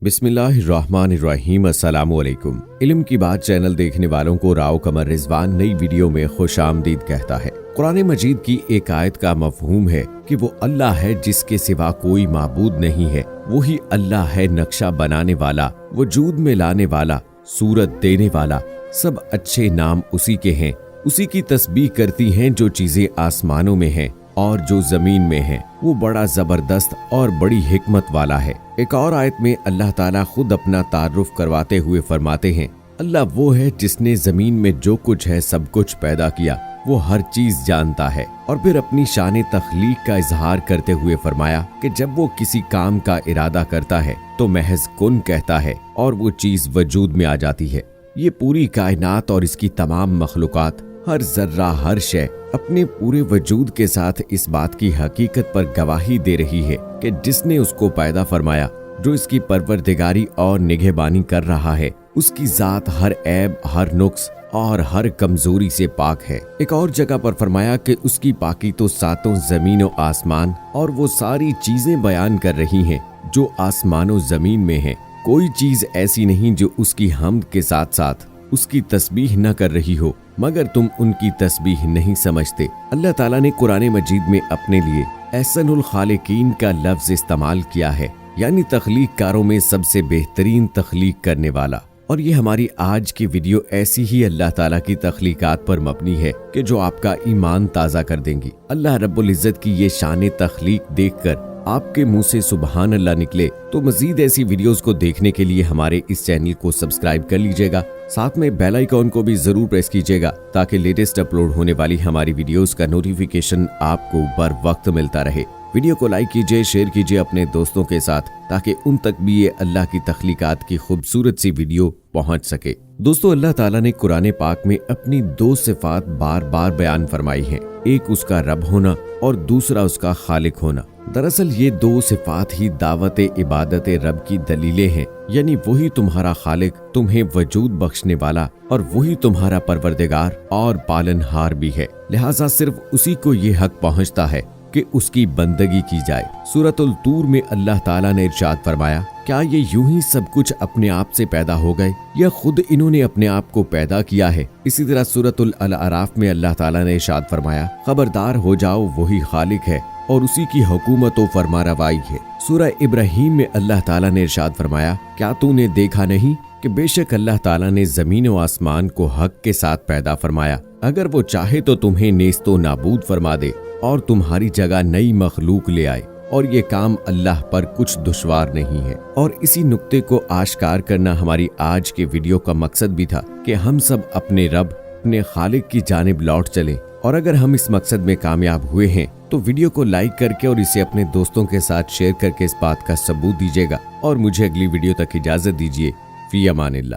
بسم اللہ الرحمن الرحیم۔ السلام علیکم۔ علم کی بات چینل دیکھنے والوں کو راؤ قمر رضوان نئی ویڈیو میں خوش آمدید کہتا ہے۔ قرآن مجید کی ایک آیت کا مفہوم ہے کہ وہ اللہ ہے جس کے سوا کوئی معبود نہیں ہے، وہی اللہ ہے نقشہ بنانے والا، وجود میں لانے والا، صورت دینے والا، سب اچھے نام اسی کے ہیں، اسی کی تسبیح کرتی ہیں جو چیزیں آسمانوں میں ہیں اور جو زمین میں ہیں، وہ بڑا زبردست اور بڑی حکمت والا ہے۔ ایک اور آیت میں اللہ تعالیٰ خود اپنا تعارف کرواتے ہوئے فرماتے ہیں، اللہ وہ ہے جس نے زمین میں جو کچھ ہے سب کچھ پیدا کیا، وہ ہر چیز جانتا ہے۔ اور پھر اپنی شان تخلیق کا اظہار کرتے ہوئے فرمایا کہ جب وہ کسی کام کا ارادہ کرتا ہے تو محض کن کہتا ہے اور وہ چیز وجود میں آ جاتی ہے۔ یہ پوری کائنات اور اس کی تمام مخلوقات، ہر ذرہ، ہر شے اپنے پورے وجود کے ساتھ اس بات کی حقیقت پر گواہی دے رہی ہے کہ جس نے اس کو پیدا فرمایا، جو اس کی پروردگاری اور نگہبانی کر رہا ہے، اس کی ذات ہر عیب، ہر نقص اور ہر کمزوری سے پاک ہے۔ ایک اور جگہ پر فرمایا کہ اس کی پاکی تو ساتوں زمین و آسمان اور وہ ساری چیزیں بیان کر رہی ہیں جو آسمان و زمین میں ہیں، کوئی چیز ایسی نہیں جو اس کی حمد کے ساتھ ساتھ اس کی تسبیح نہ کر رہی ہو، مگر تم ان کی تسبیح نہیں سمجھتے۔ اللہ تعالیٰ نے قرآن مجید میں اپنے لیے احسن الخالقین کا لفظ استعمال کیا ہے، یعنی تخلیق کاروں میں سب سے بہترین تخلیق کرنے والا۔ اور یہ ہماری آج کی ویڈیو ایسی ہی اللہ تعالیٰ کی تخلیقات پر مبنی ہے کہ جو آپ کا ایمان تازہ کر دیں گی۔ اللہ رب العزت کی یہ شان تخلیق دیکھ کر آپ کے منہ سے سبحان اللہ نکلے تو مزید ایسی ویڈیوز کو دیکھنے کے لیے ہمارے اس چینل کو سبسکرائب کر لیجئے گا، ساتھ میں بیل آئیکن کو بھی ضرور پریس کیجئے گا تاکہ لیٹسٹ اپلوڈ ہونے والی ہماری ویڈیوز کا نوٹیفیکیشن آپ کو بر وقت ملتا رہے۔ ویڈیو کو لائک کیجئے، شیئر کیجئے اپنے دوستوں کے ساتھ تاکہ ان تک بھی یہ اللہ کی تخلیقات کی خوبصورت سی ویڈیو پہنچ سکے۔ دوستو، اللہ تعالیٰ نے قرآن پاک میں اپنی دو صفات بار بار بیان فرمائی ہیں، ایک اس کا رب ہونا اور دوسرا اس کا خالق ہونا۔ دراصل یہ دو صفات ہی دعوت عبادت رب کی دلیلیں ہیں، یعنی وہی تمہارا خالق، تمہیں وجود بخشنے والا، اور وہی تمہارا پروردگار اور پالن ہار بھی ہے، لہٰذا صرف اسی کو یہ حق پہنچتا ہے کہ اس کی بندگی کی جائے۔ سورۃ الطور میں اللہ تعالیٰ نے ارشاد فرمایا، کیا یہ یوں ہی سب کچھ اپنے آپ سے پیدا ہو گئے یا خود انہوں نے اپنے آپ کو پیدا کیا ہے؟ اسی طرح سورۃ الاعراف میں اللہ تعالیٰ نے ارشاد فرمایا، خبردار ہو جاؤ وہی خالق ہے اور اسی کی حکومت و فرمانروائی ہے۔ سورہ ابراہیم میں اللہ تعالیٰ نے ارشاد فرمایا، کیا تو نے دیکھا نہیں کہ بے شک اللہ تعالیٰ نے زمین و آسمان کو حق کے ساتھ پیدا فرمایا، اگر وہ چاہے تو تمہیں نیست و نابود فرما دے اور تمہاری جگہ نئی مخلوق لے آئے، اور یہ کام اللہ پر کچھ دشوار نہیں ہے۔ اور اسی نقطے کو آشکار کرنا ہماری آج کے ویڈیو کا مقصد بھی تھا کہ ہم سب اپنے رب، اپنے خالق کی جانب لوٹ چلیں، اور اگر ہم اس مقصد میں کامیاب ہوئے ہیں تو ویڈیو کو لائک کر کے اور اسے اپنے دوستوں کے ساتھ شیئر کر کے اس بات کا ثبوت دیجیے گا، اور مجھے اگلی ویڈیو تک اجازت دیجیے۔ فی امان اللہ۔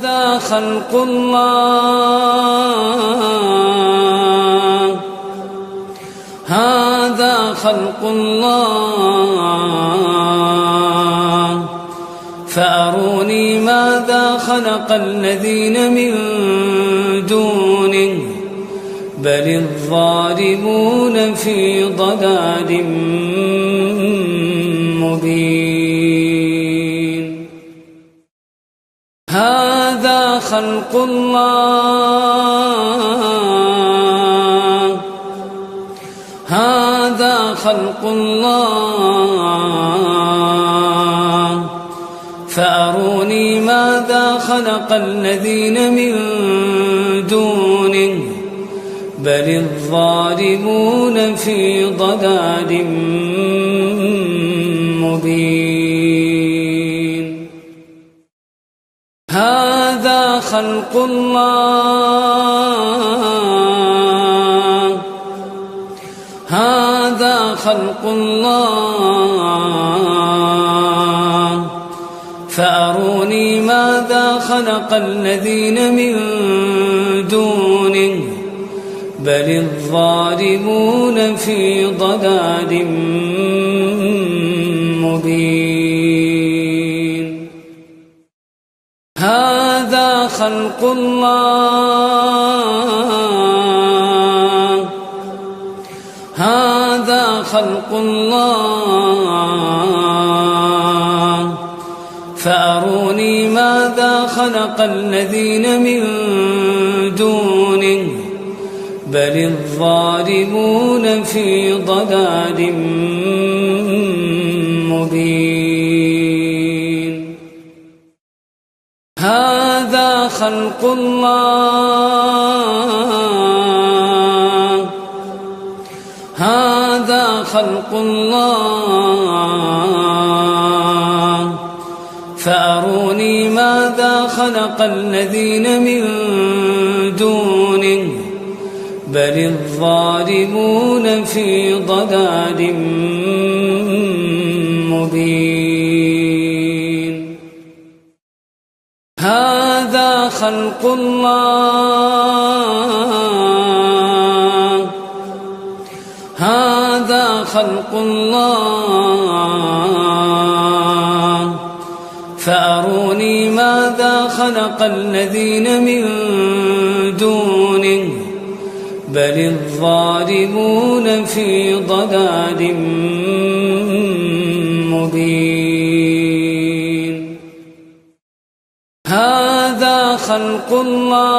هذا خلق الله، هذا خلق الله، فأروني ماذا خلق الذين من دونه بل الظالمون في ضلال مبين۔ هذا خلق الله، هذا خلق الله، فأروني ماذا خلق الذين من دونه بل الظالمون في ضلال مبين۔ هذا خلق الله، هذا خلق الله، فأروني ماذا خلق الذين من دونه بل الظالمون في ضلال مبين۔ هذا خلق الله، هذا خلق الله، فأروني ماذا خلق الذين من دونه بل الظالمون في ضلال مبين هذا خلق الله هذا خلق الله فأروني ماذا خلق الذين من دونه بل الظالمون في ضلال مبين هذا خلق الله هذا خلق الله فأروني ماذا خلق الذين من دونه بل الظالمون في ضلال مبين هذا خلق الله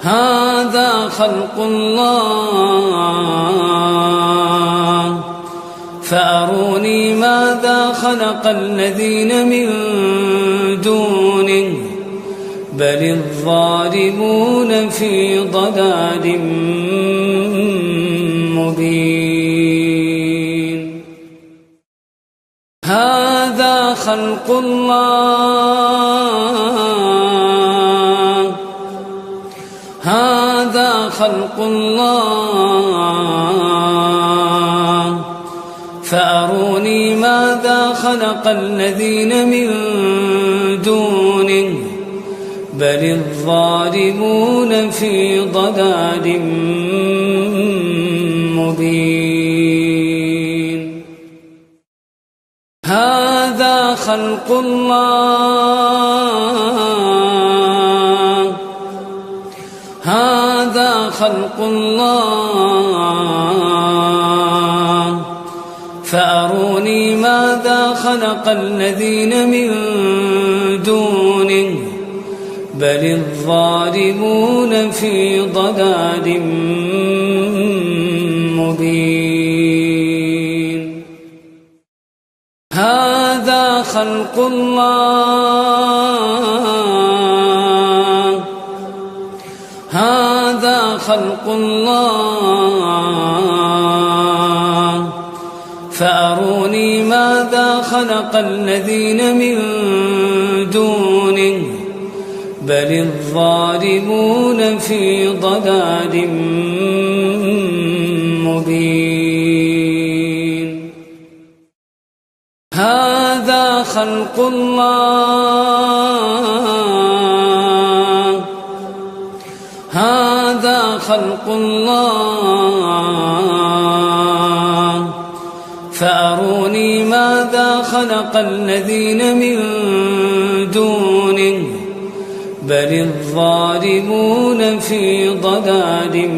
هذا خلق الله فأروني ماذا خلق الذين من دونه بل الظالمون في ضلال مبين هذا خلق الله هذا خلق الله فأروني ماذا خلق الذين من دونه بل الظالمون في ضلال مبين هذا خلق الله هذا خلق الله فأروني ماذا خلق الذين من دونه بل الظالمون في ضلال مبين هذا خلق الله هذا خلق الله فأروني ماذا خلق الذين من دونه بل الظالمون في ضلال مبين هذا خلق الله هذا خلق الله فأروني ماذا خلق الذين من دونه بل الظالمون في ضلال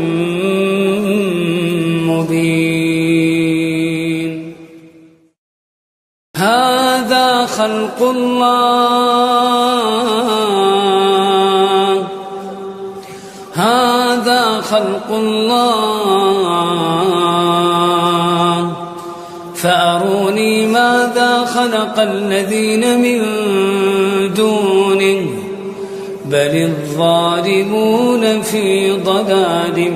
مبين هذا خلق الله هذا خلق الله فأروني ماذا خلق الذين من دونه بل الظالمون في ضلال